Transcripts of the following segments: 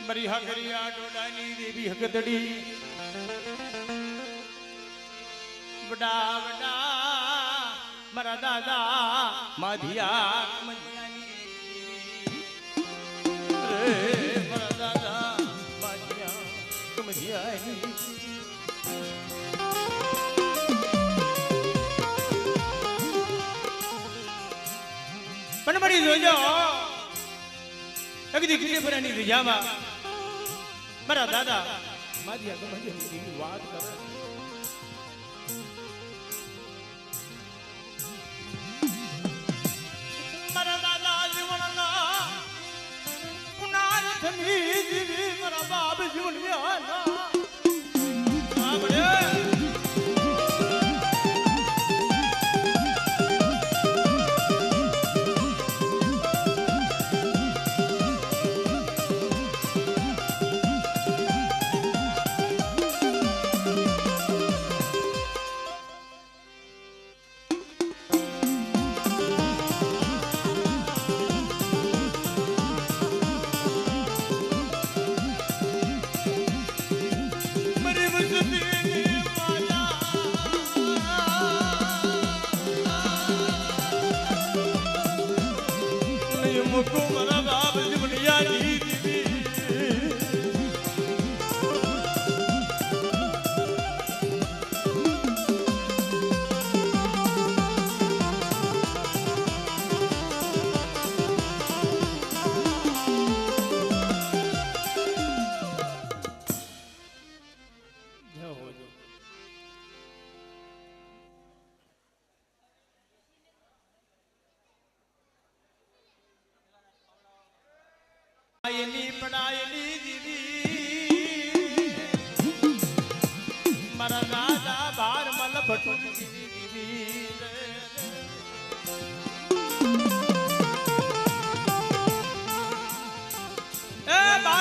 મરી હગરિયા ડોડાની દેવી હગદડી બડા બડા મારા દાદા માધિયા રે મારા દાદા માધિયા કમધિયાની પણ મરી જોજો એક દીકરી પરની રજામાં મારા દાદા માધિયા કમધિયાની વાત કરે મારા બાપ જીવન પડાયેલી દીદી મારા દાદા બાર મલ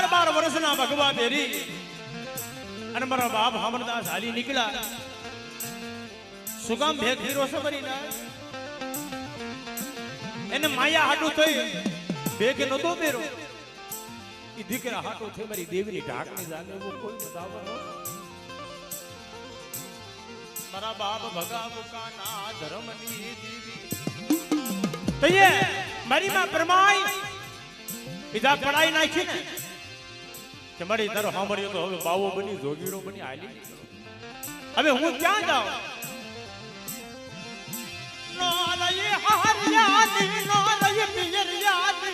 બાર વર્ષના ભગવા પહેરી અને મારા બાપ હમરદાસ હાલી નીકળ્યા સુગમ ભેગ ફીરો સબરી ના એને માયા હાટું થઈ ભેગ નતો પહેરો દીકરા હાટો છે મારી દેવીની ઢાકની જાને એવો કોઈ બતાવર મારા બાપ ભગા મુકાના ધર્મની દેવી તઈએ મારી માં પરમાઈ પીધા પડાઈ નાખી ને કે મારી તારો સાંભળ્યો તો હવે બાવો બની જોગીડો બની હાલી હવે હું ક્યાં જાઉં નો લઈ હાર યાદ નો લઈ પિયર યાદ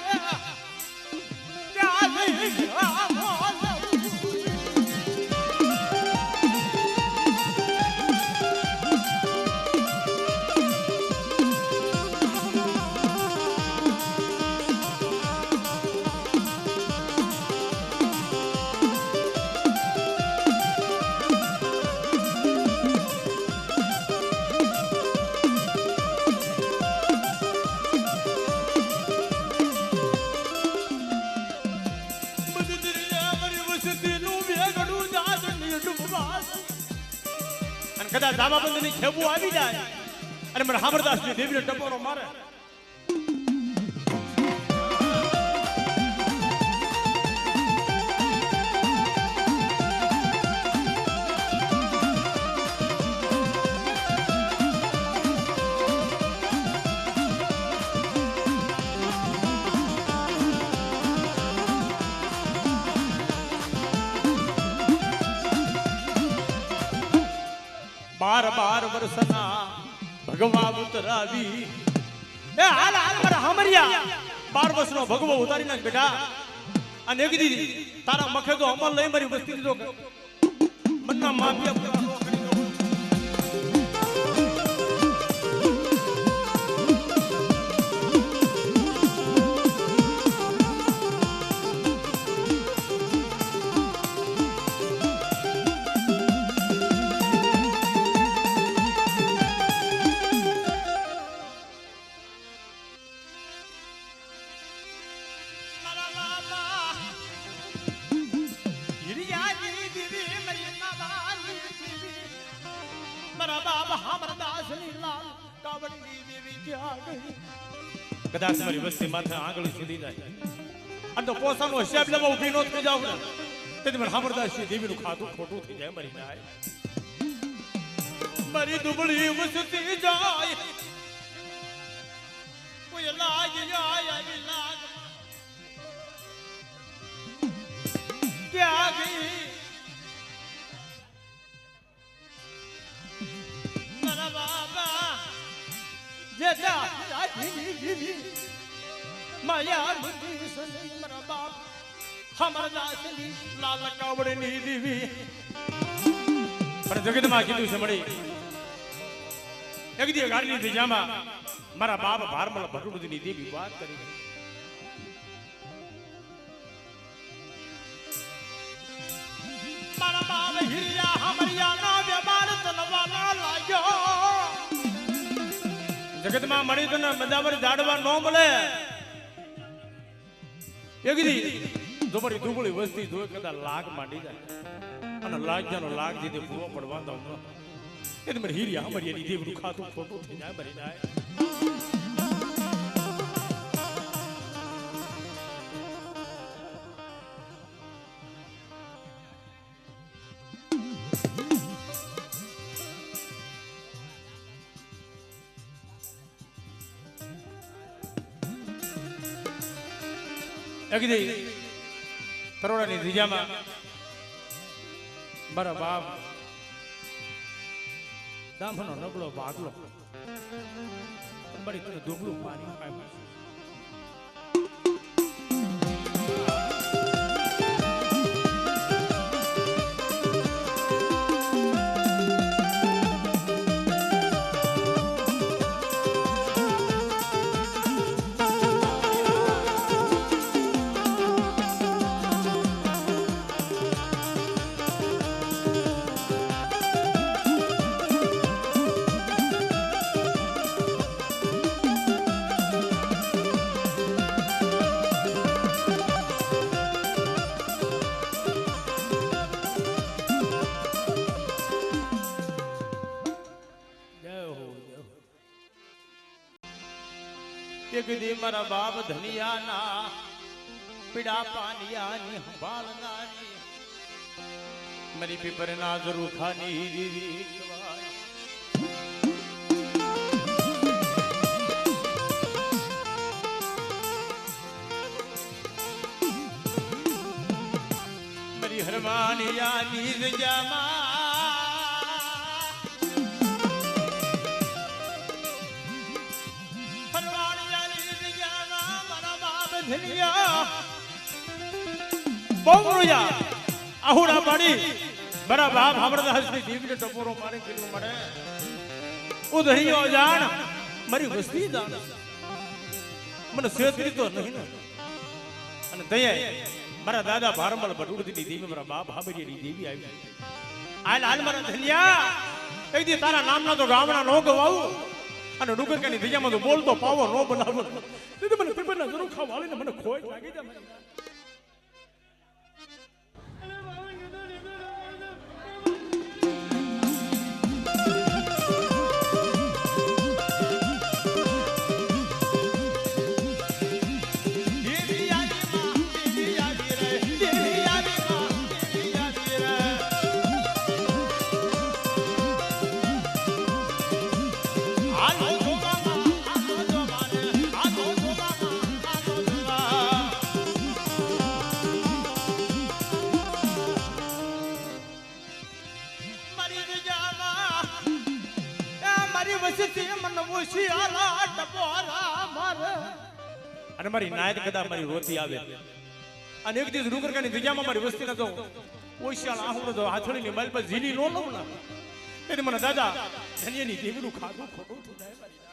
કદાચ દામાબંધની ખેવું આવી જાય અને મને હામરદાસની દેવીને ટપોરો મારે બાર વર્ષના ભગવા ઉતરાવી એ હાલ હાલ મારા હામરિયા 12 વર્ષનો ભગવો ઉતારી નાખ બેટા અને એક દીદી તારા મખે તો અમલ લઈ મારી વસ્તી દીધો મનના માફિયા કદાચ મારી વસ્તી માથે આંગળી સુધી જાય અને તો પોસાનો હિસાબ લેવા ઊભી નો થઈ જાવ ને તેથી મને સાંભળદાસી દેવીનું ખાતું ખોટું થઈ જાય મરી જાય મારી દુબળી વસતી જાય કોઈ લાગ જાય આવી લાગ ક્યાં ગઈ મારા બાબા જેતા જીવી માયા બધી સની મારા બાપ હમાર દાસની લાલ કાવડની દીવી પણ જગતમાં કીધું છે મળી એક દી ગાડીની દિશામાં મારા બાપ ભારમલ ભટુડની દેવી વાત કરી મારા બાપ હિરિયા હમરિયા ના વ્યવહાર તલવાના લાગ્યો જગતમાં મળી તો બધાવર જાડવા ન મળે એક દી દુબળી દુબળી વસ્તી જોઈ કદા લાગ માંડી જાય અને લાગ્યાનો લાગ દીધે પૂરો પડવા દો એટલે મને હીરિયા હમરિયાની દેવનું ખાતું ખોટું થઈ જાય મરી જાય અગદી તરોડાની ધીજામાં મારા બાપ દામનો નબળો ભાગલો બળી તને દુબળું પાણી પાય એક દી મારા બાપ ધનિયાના પીડા પાનિયાની સંભાળનાની મારી પીપરના જરૂર ખાની દીવી મારી હરમાનિયાની રજામાં આહુડા પાડી બરા બાપ હમરદાસની દીકરી ટપોરો મારી કેટલું મળે ઉધણીઓ જાણ મારી વસ્તી જાણ મને છેતરી તો નહીં અને તયે મારા દાદા ભારમલ ભટુડની દેવી મારા બાપ હાબરીની દેવી આવી હાલ હાલ મારા ધનિયા કઈ દી તારા નામના તો ગામના નો ગવાવું અને ડુગરકાની દિજામાં તો બોલતો પાવો નો બનાવો તેથી મને પીપરના જરૂર ખાવાળીને મને ખોઈ લાગી જાય અને મારી નાયત કદા મારી રોતી આવે અને એક દિવસ ડુંગરકાની દિજામાં મારી વસ્તી ન તો ઓશિયાળ આહુડો તો હાથળીની માલ પર ઝીલી નો લઉં ના એટલે મને દાદા ધનિયાની દેવીનું ખાધું ખોટું થઈ જાય મારી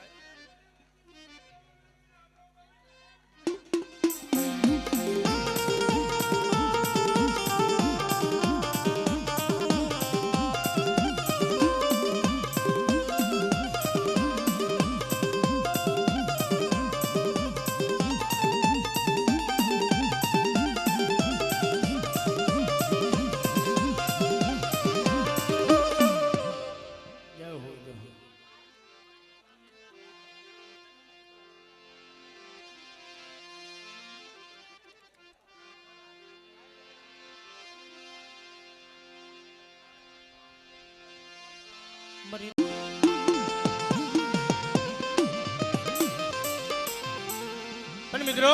પણ મિત્રો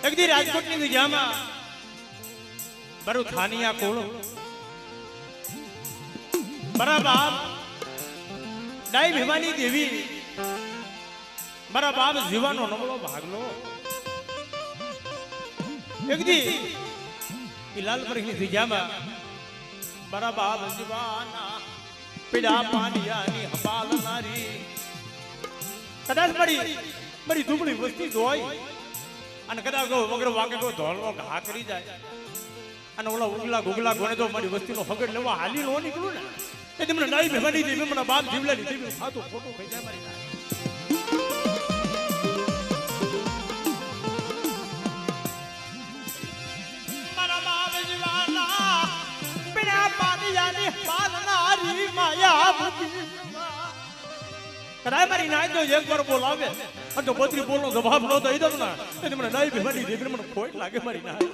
એક દી રાજકોટની જગ્યામાં બરુ થાનિયા કોળ મારા બાપ ડાઈ ભીમાની દેવી મારા બાપ જીવાનો નબળો ભાગલો એક દી લાલપરીની જગ્યામાં મારા બાપ જીવાના પીડા પાનિયાની હપાલનારી કદાચ મારી દુબળી વસ્તી જોઈ અને કદાચ વગર વાગે ધોળનો ઘા કરી જાય અને ઓલા ઉગલા ગુગલા ગોણે તો મારી વસ્તીનો હગડ લેવા હાલી નો નીકળું ને એ તમને નાઈ ભેવાની દેવી મને બાપ જીવલાની દેવી ખાતો ખોટો થઈ જાય મારી મારા બાપ જીવાના પીડા પાનિયાની હપાલનારી માયા કદાચ મારી નાઈ તો એક વાર બોલાવે અને તો બત્રી બોલનો જવાબ ન દઈ દઉં ને એટલે મને નાઈ ભેવાની દેવી મને ખોટ લાગે મારી નાઈ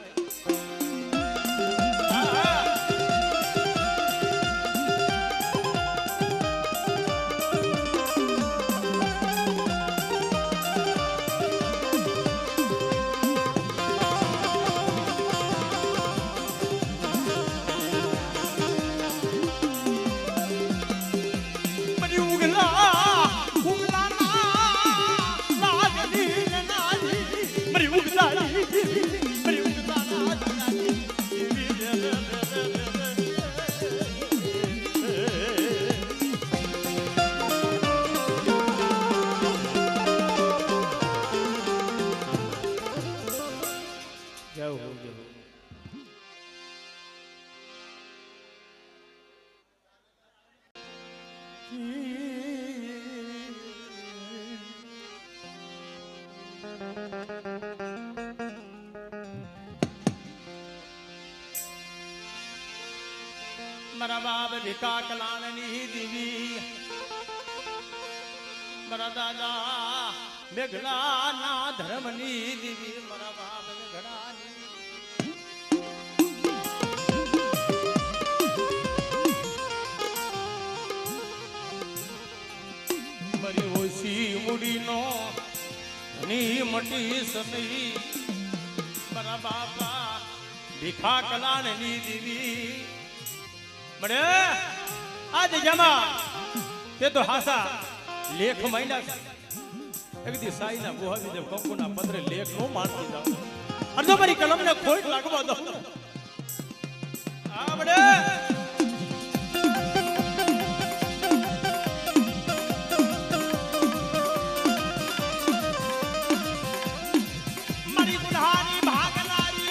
મારા બાપ ભીખા કલાણની દેવી મારા દાદા મેઘલાના ધર્મની દેવી મારા બાપ મેઘલાની મારી ઓછી મૂડીનો ધની મટી સમય મારા બાપા ભીખા કલાણની દેવી મને આ જગ્યામાં તે તો હાસા લેખ માંડ્યા એક દી સાઈના ગુહાવી દેવ કંકુના પત્રે લેખ નો માનતી જાવ અર્ધો મારી કલમને ખોટ લાગવા દો આ બડે મારી ગુનાની ભાગનારી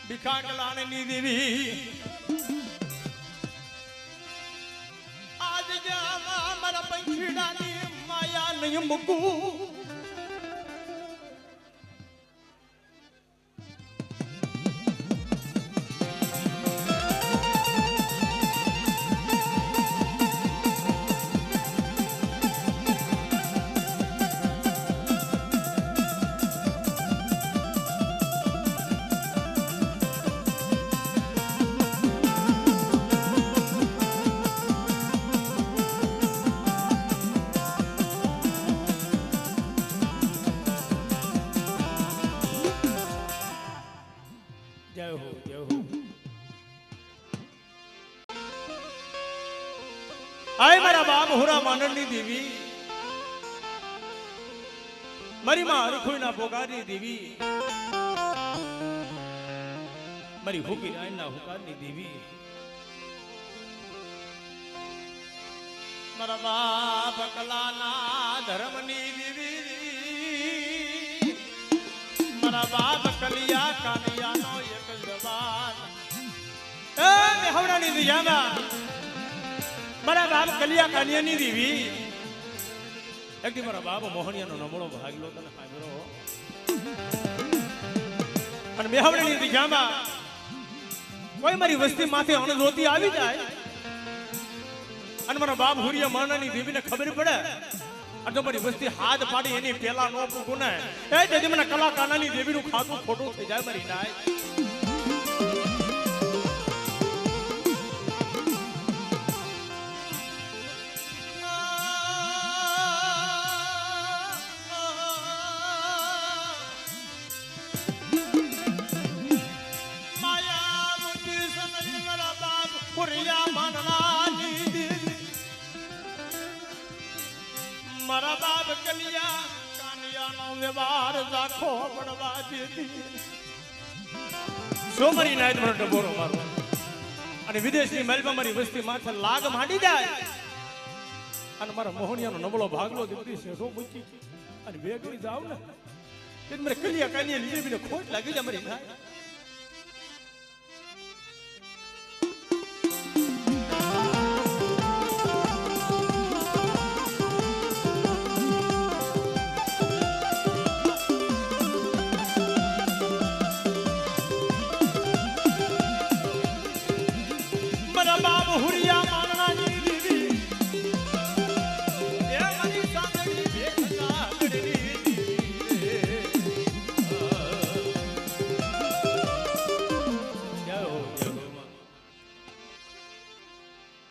ભીખા કલાણની દેવી આજ જામાં મારા પંખીડાની માયા નહીં મૂકું આય મારા બાપ હોરા માનણની દેવી મારી માં હરખોઈના પોકારની દેવી મારી હુકી રાયના હુકારની દેવી મારા બાપ કલાના ધર્મની દેવી મારા બાપ કલિયા કાનિયાનો એક જવાન એ મેહવડાની દિયામાં મારા બાપ કલિયા કાનિયાની દેવી એક દી મારા બાપ મોહણિયાનો નમળો ભાગલો તને સાંભળો મેહવણીની દિશામાં કોઈ મારી વસ્તી માથે અણજોતી આવી જાય અને મારા બાપ હુરિયા માનાની દેવીને ખબર પડે અને મારી વસ્તી હાથ પાડી એની પેલા નો પૂગું ને એ તેથી મને કલા કાનાની દેવીનું ખાતું ખોટું થઈ જાય મારી નાય. મારા બાપ કલિયા કાનિયાનો વ્યવહાર રાખો પડવા દેતી સોમરી નાઈટ મને ડબોરો મારો અને વિદેશની મહેલમાં મારી વસ્તી માથે લાગ માંડી જાય અને મારા મોહણિયાનો નબળો ભાગલો દીકરી શેઠો મૂકી અને વેગળી જાવ ને તે મને કલિયા કાનિયા લીધે બીને ખોટ લાગી જાય મારી નાય.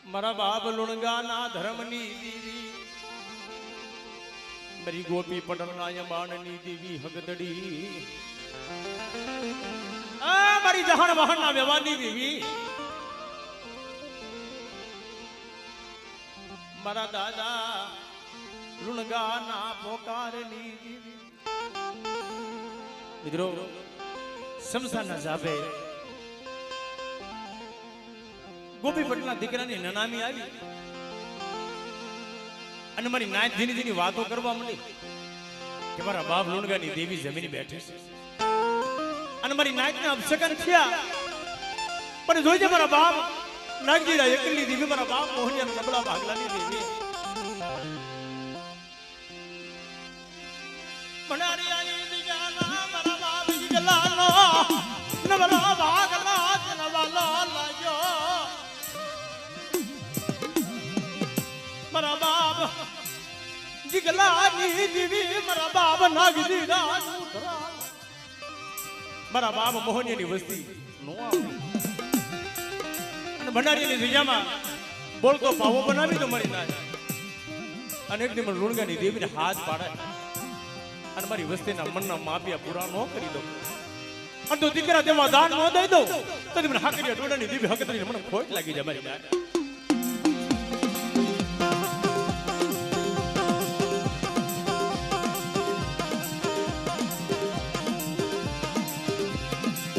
મારા બાપ લુણગાના ધર્મની દેવી મારી ગોપી પટણના યમાણની દેવી હગદડી મારી જહાન વહાણના વ્યવહારની દેવી મારા દાદા લુણગાના પોકારની દેવી. મિત્રો શમશાનના જાબે ગોપી પટના દીકરાની નનામી આવી અને મારી નાચ ધીની ધીની વાતો કરવા માંડી કે મારા બાપ લુણગાની દેવી જમીન બેઠી છે અને મારી નાચના અપશકન થયા પણ જોઈજે મારા બાપ નાગજીરા એકલી દેવી મારા બાપ મોહનિયા નબળા ભાગલાની દેવી મનારિયાની દિજાના મારા બાપ જીગલાનો નબળા ભાગલા નવાલો લાગ્યો મારા બાપ જીગલાની દેવી મારા બાપ નાગજીરા મારા બાપ મોહનિયાની વસ્તી નો આવી અને ભંડારીની દિજામાં બોલતો પાવો બનાવી તો મરી ના અને એક દિવસ લુણગાની દેવીને હાથ પાડે અને મારી વસ્તીના મનના માપિયા પૂરા ન કરી દો અને તો દીકરા તેમાં દાન ન દઈ દો તો મને હાકરિયા ડોડાની દેવી હકતરી મને ખોટ લાગી જાય મારી ના.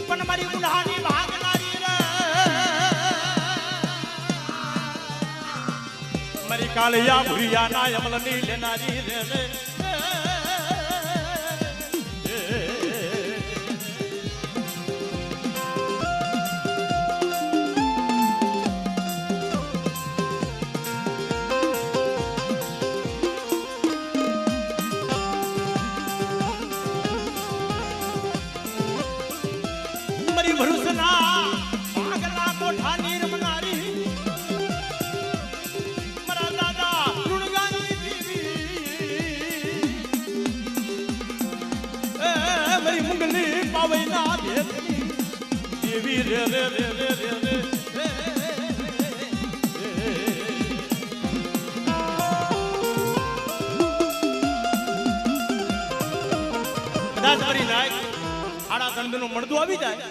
પણ મારી ગુનાની ભાગનારી રે મારી કાલિયા ભુરિયા ના યમલની લેનારી રે મળતું આવી જાય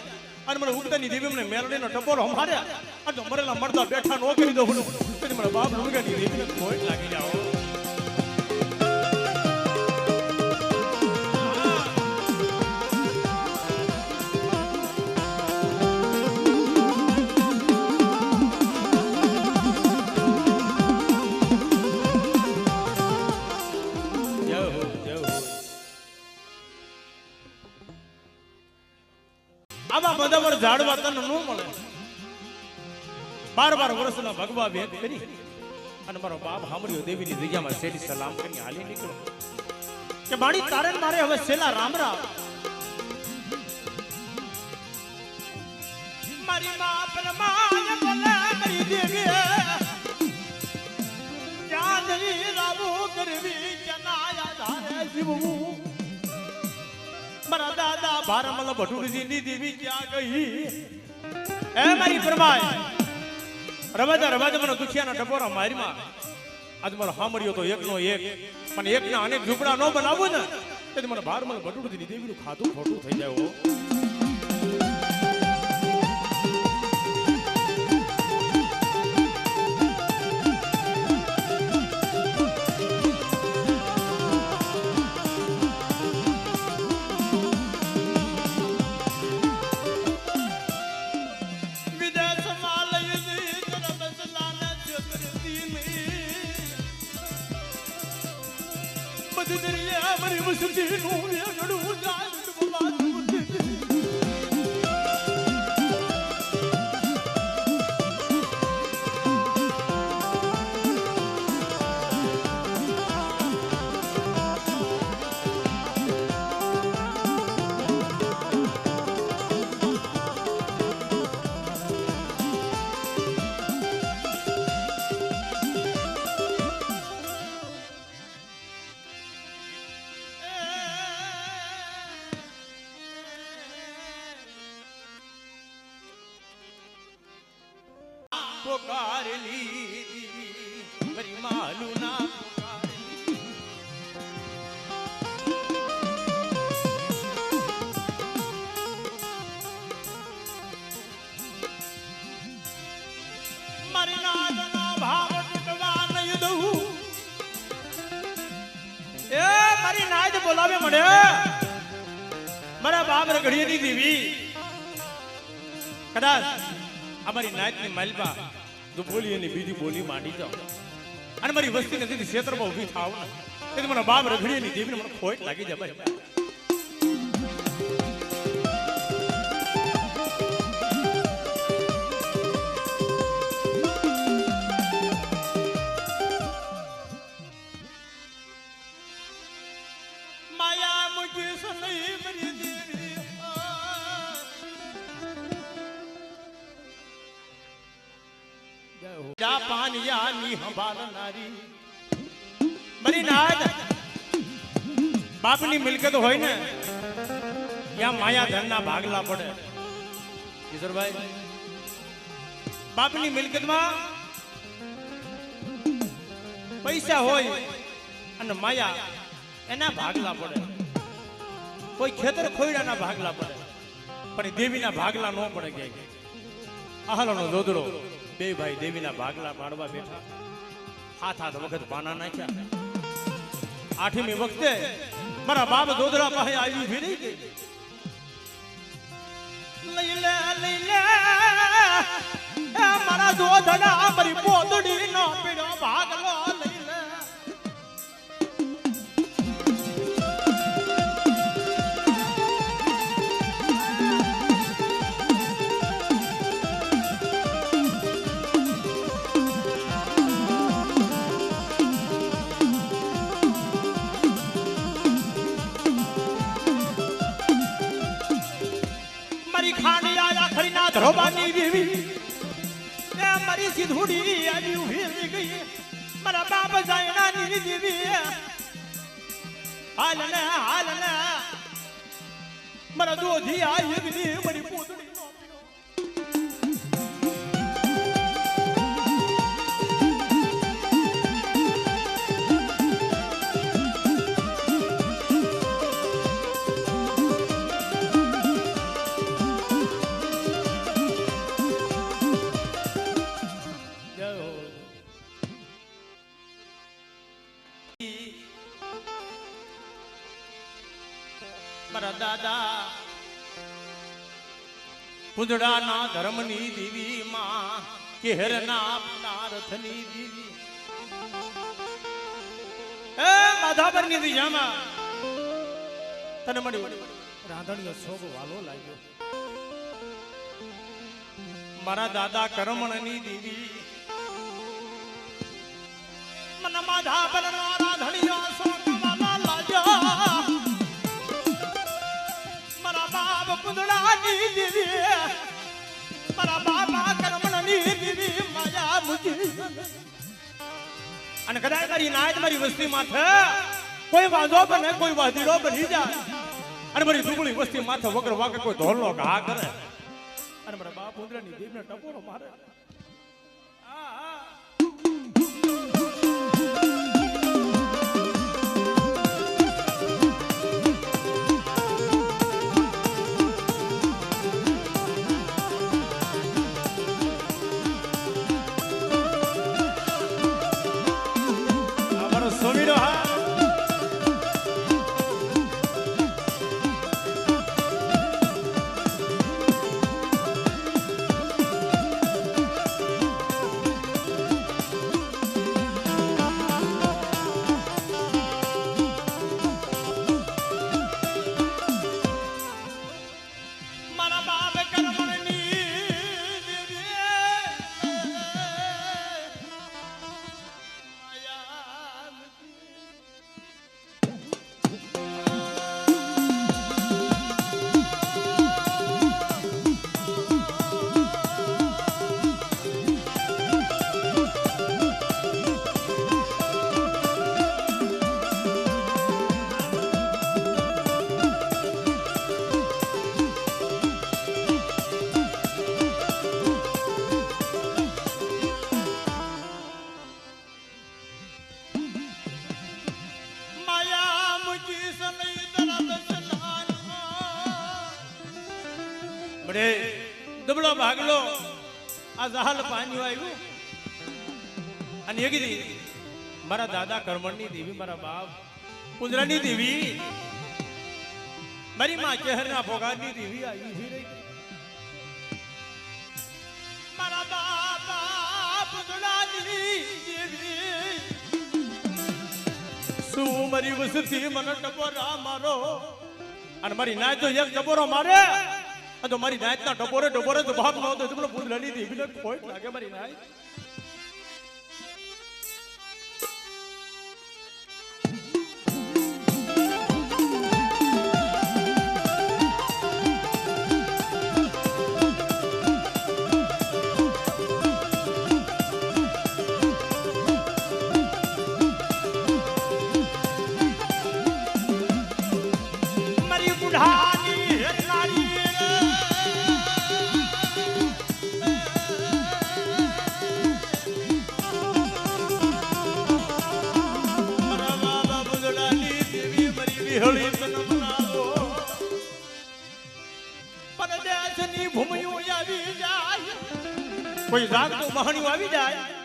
અને મને ઉગતાની દેવી મને મેલડીનો ટપોરો માર્યા અને મરેલા મળતા બેઠા નો કરી દો મને બાપ લુણગાની દેવીને ખોટ લાગી જાઓ. આવા બધા ઝાડવા તને ન મળે 12 વર્ષના ભગવા ભેદ કરી અને મારો બાપ હામરીઓ દેવીની જગ્યામાં શેરી સલામ કરી હાલી નીકળો કે બાણી તારે મારે હવે છેલ્લા રામ રામ મારી માં પરમાય બોલે મારી દેવી ચાંદની રાબુ કરવી ચનાયા ધારે જીવવું મારા દાદા ભારમલ ભટુરજી ની દેવી ક્યાં ગઈ એ મારી પરમાય રવાજા મને દુખિયાના ટપોરા મારીમાં આજ મારો હામર્યો તો એકનો એક મને એકના અનેક ઝૂંપડા ન બનાવું ને તેથી મને ભારમલ ભટુરજી ની દેવીનું ખાધું ખોટું થઈ જાય હો બોલાવે મને મારા બાપ રગડીની દેવી કદાચ અમારી નાયતની માલબા જો બોલી એની બીજી બોલી માંડી જાવ અને મારી વસ્તી નથી ક્ષેત્રમાં ઊભી થાવ ને તેથી મને બાપ રગડીની દેવીને મને ખોટ લાગી જાય ભાઈ બાપની મિલકત હોય ને ત્યાં માયા ધનના ભાગલા પડે કિશોરભાઈ બાપની મિલકતમાં પૈસા હોય અને માયા એના ભાગલા પડે કોઈ ખેતર ખોયડાના ભાગલા પડે પણ દેવીના ભાગલા ન પડે ક્યાંય આહલાનો દોદડો બે ભાઈ દેવીના ભાગલા પાડવા બેઠા હાથ વખત પાના નાખ્યા આઠમી વખતે મારા બાપ દોદરા પાસે આવી ફેરી ગઈ લઈ લે મારા દોદડા મારી પોતડી નો પીડો ભાગલો લઈ લે ધરોબાની દેવી એ મારી સીધુડી આવી ઉભી ગઈ મારા બાપ જાયણાની દેવી હાલ ને મારા દોધી આવી ગઈ મારી પોતડી નો મારા દાદા કુંદડાના ધર્મની દેવી માં કેહરના નારથની દેવી એ માધાપરની દિશામાં તને મળ્યો રાંધણીયો શોભ વાલો લાગ્યો મારા દાદા કરમણની દેવી મને માધાપરનો રાંધણીયો શોભ વાલો લાગ્યો કુંદડાની દેવી મારા બાબા કરમણની દેવી માયા મુજી અને કદાચ મારી નાચ મારી વસ્તી માથે કોઈ વાંધો બને કોઈ વાદીડો બની જાય અને મારી દુબળી વસ્તી માથે વગર વાગે કોઈ ઢોલનો ઘા કરે અને મારા બાપ ઉંદરાની દેવને ટપોરો મારે સ્વામીનો હા દબલો ભાગલો આ જહાલ પાન્યું આવ્યું અને એ કીધી મારા દાદા કર્મણની દેવી મારા બાપ કુંજરાની દેવી મારી માં કેહરના ભોગાની દેવી આવી છે મારા બાપા કુંજરાની દેવી શું મારી વસતી મને ટપોરા મારો અને મારી નાય તો એક ટપોરો મારે તો મારી નાયત ના ટપોરે તો બાપ નો તો તમને પૂંદરાની દેવીને ખોટ લાગે મારી નાય મારી બુઢાની હેરનારી પરદેશની ભૂમિઓ આવી જાય કોઈ જાગતું મહાણિયું આવી જાય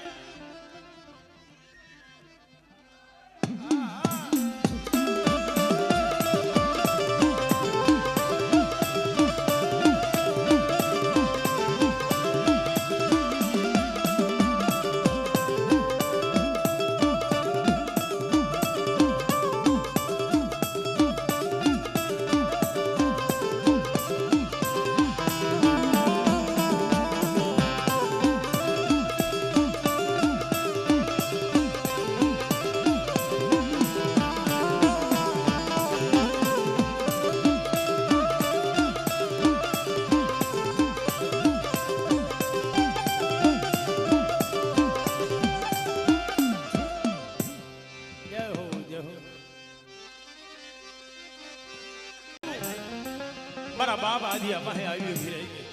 મારા બાપ આદિયા પાસે આવી ઉભી રહી ગઈ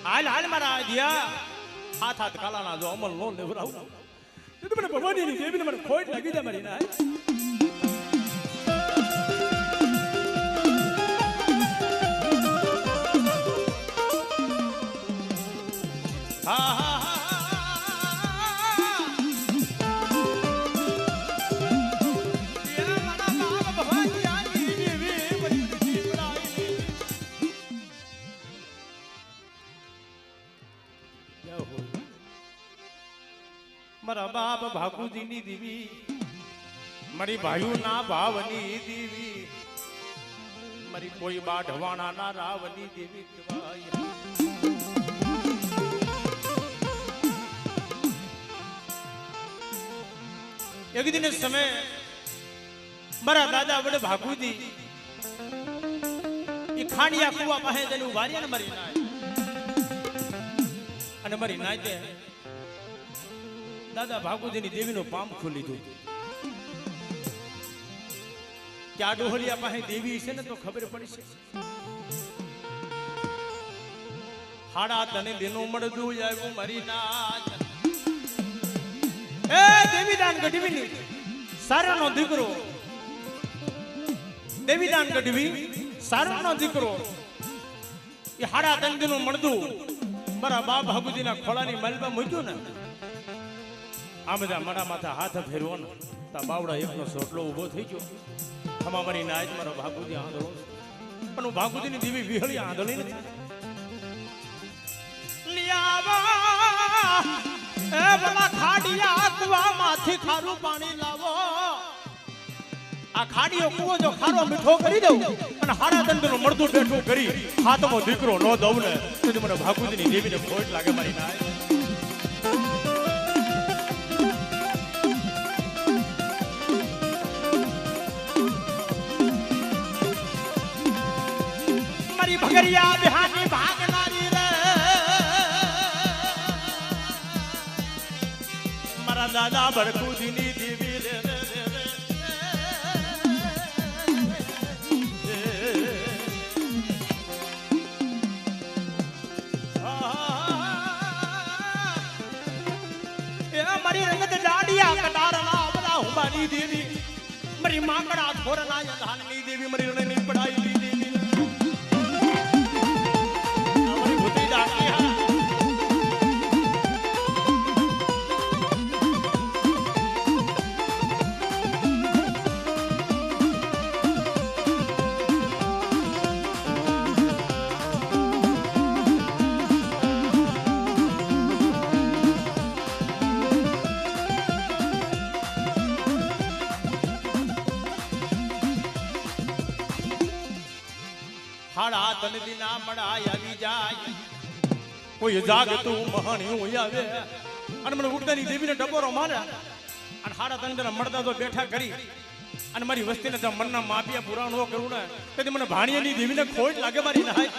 હાલ હાલ મારા આદિયા હાથ હાથ કાલાના જો અમલ નો લેવરાવું તો મને ભગવાનની દેવીને મને ખોટ લાગી જાય મારી ના હા હા મારા બાપ ભાગુજીની દેવી મારી ભાઈઓના ભાવની દેવી મારી કોઈ બાઢવાણાના રાવની દેવી કહેવાય એક દિન સમય મારા દાદા વડે ભાગુજી એ ખાડિયા કુવા પાસે જઈને ઉભા રહ્યા ને મારી નાય અને મારી નાતે દાદા ભાગુજીની દેવીનું પામ ખોલી દીધું કે આ ડોહલિયા પાસે દેવી છે ને તો ખબર પડશે. હાડા તને દિનો મળદું આવ્યું મારી નાચ એ દેવીદાન ગઢવીની સારાનો દીકરો દેવીદાન ગઢવી સારાનો દીકરો એ હાડા તને દિનો મળદું મારા બા ભાગુજીના ખોળાની માલમાં મૂક્યું ને આ બધા મારા માથા હાથ ફેરવો ને તા બાવડા એકનો સોટલો ઊભો થઈ ગયો. ખમા મારી નાચ મારો ભાગુજી આંધળો પણ હું ભાગુજીની દેવી વિહળી આંધળી નથી. એ ભલા ખાડિયા કુવામાંથી ખારું પાણી લાવો. આ ખાડીઓ કુવો જો ખારો મીઠો કરી દઉં અને હાડા દંડનો મળતું બેઠું કરી હાથમો દીકરો ન દઉં ને તો મને ભાગુજીની દેવીને ખોટ લાગે મારી નાય. મારી ભગરિયા બિહાની ભાગનારી રે મારા દાદા ભડકુજીની દેવી રે મારી રંગત ડાડિયા કટારના બધા હુંબાની દેવી મારી માંગડા થોરના યધાનની દેવી મારી રણની પડાઈ દેવી મારી ભૂતી ડાડિયા હાડા તન દિના મડાય આવી જાય કોઈ જાગતું મહાણ્યું આવે અને મને ઉડતાની દેવીને ડબોરો મારે અને હાડા તન દિના મળતા તો બેઠા કરી અને મારી વસ્તીને મનના માપિયા પૂરા ન કરું ને તેથી મને ભાણિયાની દેવીને ખોટ લાગે મારી નાય.